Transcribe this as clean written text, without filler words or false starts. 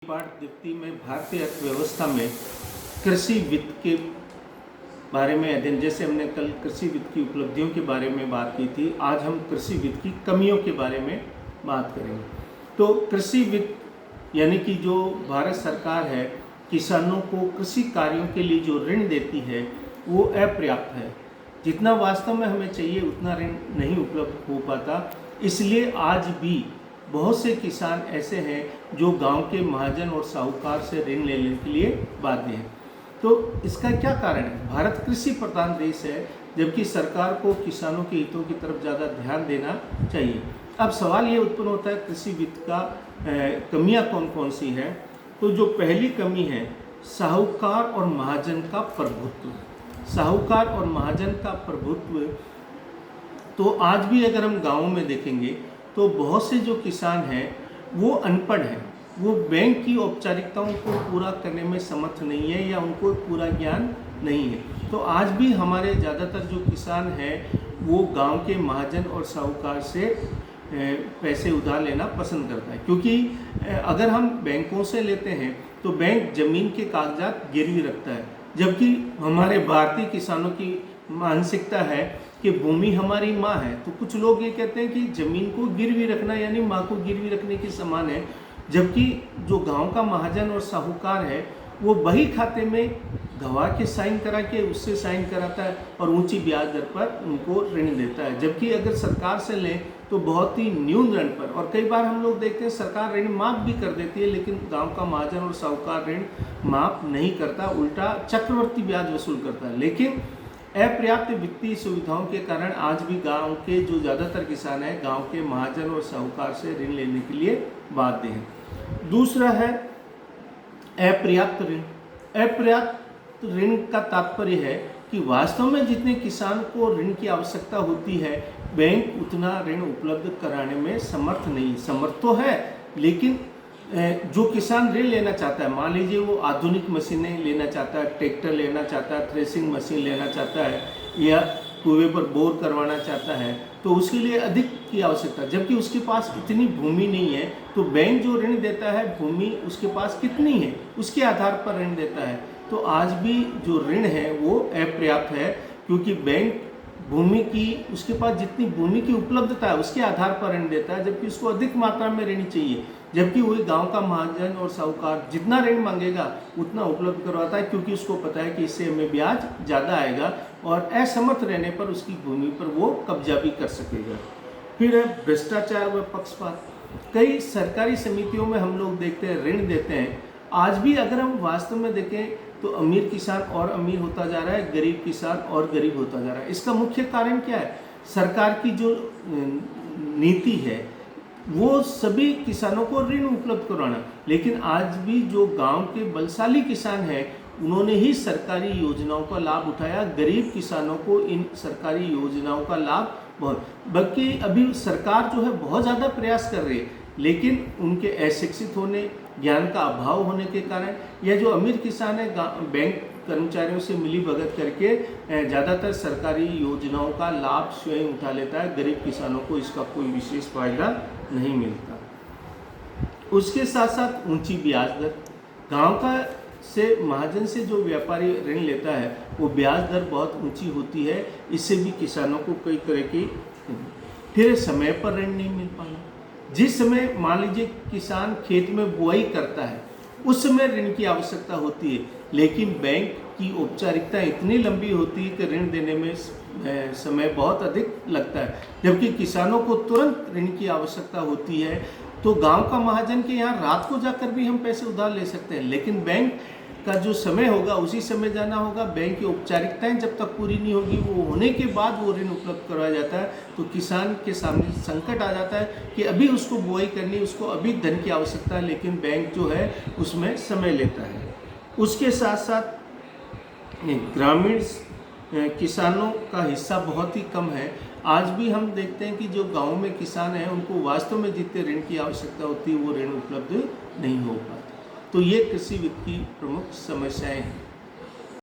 पाठ दिप्ति में भारतीय अर्थव्यवस्था में कृषि वित्त के बारे में अध्ययन, जैसे हमने कल कृषि वित्त की उपलब्धियों के बारे में बात की थी, आज हम कृषि वित्त की कमियों के बारे में बात करेंगे। तो कृषि वित्त यानी कि जो भारत सरकार है किसानों को कृषि कार्यों के लिए जो ऋण देती है वो अपर्याप्त है। जितना वास्तव में हमें चाहिए उतना ऋण नहीं उपलब्ध हो पाता। इसलिए आज भी बहुत से किसान ऐसे हैं जो गांव के महाजन और साहूकार से ऋण लेने के लिए बाध्य हैं। तो इसका क्या कारण है? भारत कृषि प्रधान देश है, जबकि सरकार को किसानों के हितों की तरफ ज़्यादा ध्यान देना चाहिए। अब सवाल ये उत्पन्न होता है कृषि वित्त का कमियां कौन कौन सी हैं। तो जो पहली कमी है साहूकार और महाजन का प्रभुत्व। साहूकार और महाजन का प्रभुत्व, तो आज भी अगर हम गाँव में देखेंगे तो बहुत से जो किसान हैं वो अनपढ़ हैं, वो बैंक की औपचारिकताओं को पूरा करने में समर्थ नहीं है या उनको पूरा ज्ञान नहीं है। तो आज भी हमारे ज़्यादातर जो किसान हैं वो गांव के महाजन और साहूकार से पैसे उधार लेना पसंद करता है, क्योंकि अगर हम बैंकों से लेते हैं तो बैंक ज़मीन के कागजात गिरवी रखता है, जबकि हमारे भारतीय किसानों की मानसिकता है कि भूमि हमारी माँ है। तो कुछ लोग ये कहते हैं कि ज़मीन को गिरवी रखना यानी माँ को गिरवी रखने के समान है, जबकि जो गांव का महाजन और साहूकार है वो बही खाते में गवाह के साइन करा के उससे साइन कराता है और ऊंची ब्याज दर पर उनको ऋण देता है। जबकि अगर सरकार से लें तो बहुत ही न्यून ऋण पर, और कई बार हम लोग देखते हैं सरकार ऋण माफ़ भी कर देती है, लेकिन गांव का महाजन और साहूकार ऋण माफ़ नहीं करता, उल्टा चक्रवर्ती ब्याज वसूल करता है। लेकिन अपर्याप्त वित्तीय सुविधाओं के कारण आज भी गांव के जो ज़्यादातर किसान हैं गांव के महाजन और साहूकार से ऋण लेने के लिए बाध्य हैं। दूसरा है अपर्याप्त ऋण। अपर्याप्त ऋण का तात्पर्य है कि वास्तव में जितने किसान को ऋण की आवश्यकता होती है बैंक उतना ऋण उपलब्ध कराने में समर्थ नहीं। समर्थ तो है, लेकिन जो किसान ऋण लेना चाहता है, मान लीजिए वो आधुनिक मशीनें लेना चाहता है, ट्रैक्टर लेना चाहता है, थ्रेसिंग मशीन लेना चाहता है या कुएं पर बोर करवाना चाहता है, तो उसके लिए अधिक की आवश्यकता, जबकि उसके पास इतनी भूमि नहीं है। तो बैंक जो ऋण देता है भूमि उसके पास कितनी है उसके आधार पर ऋण देता है। तो आज भी जो ऋण है वो अपर्याप्त है, क्योंकि बैंक भूमि की, उसके पास जितनी भूमि की उपलब्धता है उसके आधार पर ऋण देता है, जबकि उसको अधिक मात्रा में ऋण चाहिए। जबकि वही गांव का महाजन और साहूकार जितना ऋण मांगेगा उतना उपलब्ध करवाता है, क्योंकि उसको पता है कि इससे हमें ब्याज ज़्यादा आएगा और असमर्थ रहने पर उसकी भूमि पर वो कब्जा भी कर सकेगा। फिर है भ्रष्टाचार व पक्षपात। कई सरकारी समितियों में हम लोग देखते हैं ऋण देते हैं, आज भी अगर हम वास्तव में देखें तो अमीर किसान और अमीर होता जा रहा है, गरीब किसान और गरीब होता जा रहा है। इसका मुख्य कारण क्या है? सरकार की जो नीति है वो सभी किसानों को ऋण उपलब्ध करवाना, लेकिन आज भी जो गांव के बलशाली किसान हैं उन्होंने ही सरकारी योजनाओं का लाभ उठाया। गरीब किसानों को इन सरकारी योजनाओं का लाभ बहुत, बल्कि अभी सरकार जो है बहुत ज़्यादा प्रयास कर रही है, लेकिन उनके अशिक्षित होने, ज्ञान का अभाव होने के कारण, या जो अमीर किसान है बैंक कर्मचारियों से मिली भगत करके ज़्यादातर सरकारी योजनाओं का लाभ स्वयं उठा लेता है, गरीब किसानों को इसका कोई विशेष फायदा नहीं मिलता। उसके साथ साथ ऊंची ब्याज दर। गांव का से महाजन से जो व्यापारी ऋण लेता है वो ब्याज दर बहुत ऊंची होती है, इससे भी किसानों को कई तरह की। फिर समय पर ऋण नहीं मिल पाना। जिस समय मान लीजिए किसान खेत में बुआई करता है उस समय ऋण की आवश्यकता होती है, लेकिन बैंक की औपचारिकता इतनी लंबी होती है कि ऋण देने में समय बहुत अधिक लगता है, जबकि किसानों को तुरंत ऋण की आवश्यकता होती है। तो गांव का महाजन के यहाँ रात को जाकर भी हम पैसे उधार ले सकते हैं, लेकिन बैंक का जो समय होगा उसी समय जाना होगा। बैंक की औपचारिकताएं जब तक पूरी नहीं होगी, वो होने के बाद वो ऋण उपलब्ध करवाया जाता है। तो किसान के सामने संकट आ जाता है कि अभी उसको बुआई करनी, उसको अभी धन की आवश्यकता है, लेकिन बैंक जो है उसमें समय लेता है। उसके साथ साथ ग्रामीण किसानों का हिस्सा बहुत ही कम है। आज भी हम देखते हैं कि जो गाँव में किसान हैं उनको वास्तव में जितने ऋण की आवश्यकता होती है वो ऋण उपलब्ध नहीं हो पाता। तो ये कृषि वित्त की प्रमुख समस्याएं हैं।